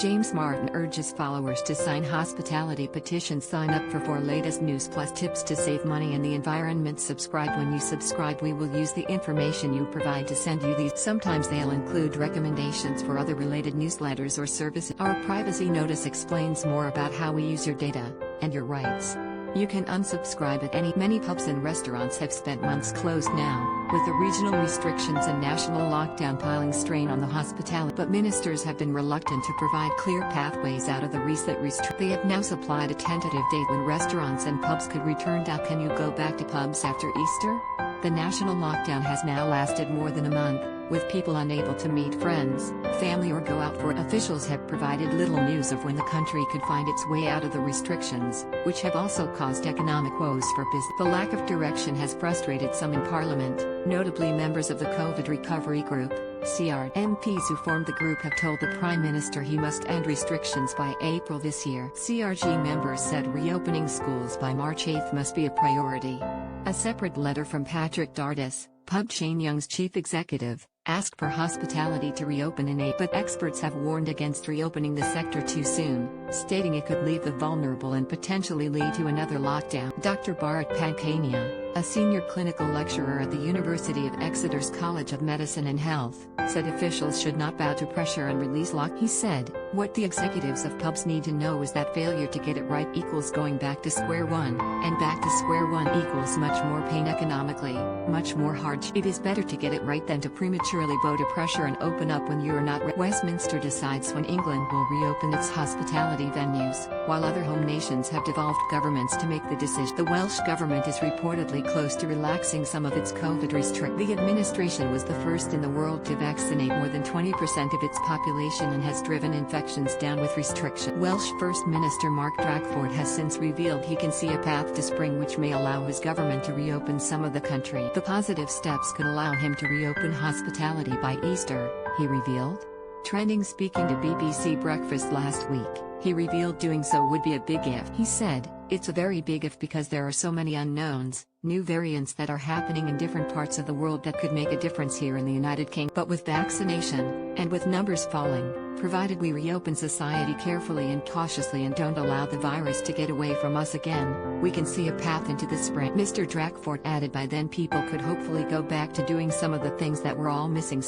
James Martin urges followers to sign hospitality petition. Sign up for latest news plus tips to save money and the environment. Subscribe. When you subscribe, we will use the information you provide to send you these. Sometimes they'll include recommendations for other related newsletters or services. Our privacy notice explains more about how we use your data and your rights. You can unsubscribe at any. Many pubs and restaurants have spent months closed now, with the regional restrictions and national lockdown piling strain on the hospitality. But ministers have been reluctant to provide clear pathways out of the recent restrictions. They have now supplied a tentative date when restaurants and pubs could return. Can you go back to pubs after Easter? The national lockdown has now lasted more than a month, with people unable to meet friends, family or go out. Officials have provided little news of when the country could find its way out of the restrictions, which have also caused economic woes for business. The lack of direction has frustrated some in Parliament, notably members of the COVID Recovery Group, CR. MPs who formed the group have told the Prime Minister he must end restrictions by April this year. CRG members said reopening schools by March 8 must be a priority. A separate letter from Patrick Dardis, pub chain Young's chief executive, asked for hospitality to reopen in April, but experts have warned against reopening the sector too soon, stating it could leave the vulnerable and potentially lead to another lockdown. Dr. Bharat Pankania, a senior clinical lecturer at the University of Exeter's College of Medicine and Health, said officials should not bow to pressure and release lock. He said, "What the executives of pubs need to know is that failure to get it right equals going back to square one, and back to square one equals much more pain economically, much more hardship. It is better to get it right than to prematurely bow to pressure and open up when you are not ready." Westminster decides when England will reopen its hospitality venues, while other home nations have devolved governments to make the decision. The Welsh government is reportedly close to relaxing some of its COVID restrictions. The administration was the first in the world to vaccinate more than 20% of its population and has driven infections down with restrictions. Welsh First Minister Mark Drakeford has since revealed he can see a path to spring which may allow his government to reopen some of the country. The positive steps could allow him to reopen hospitality by Easter, he revealed. Trending. Speaking to BBC Breakfast last week, he revealed doing so would be a big if. He said, "It's a very big if because there are so many unknowns, new variants that are happening in different parts of the world that could make a difference here in the United Kingdom. But with vaccination, and with numbers falling, provided we reopen society carefully and cautiously and don't allow the virus to get away from us again, we can see a path into the spring." Mr. Drakeford added by then people could hopefully go back to doing some of the things that we're all missing.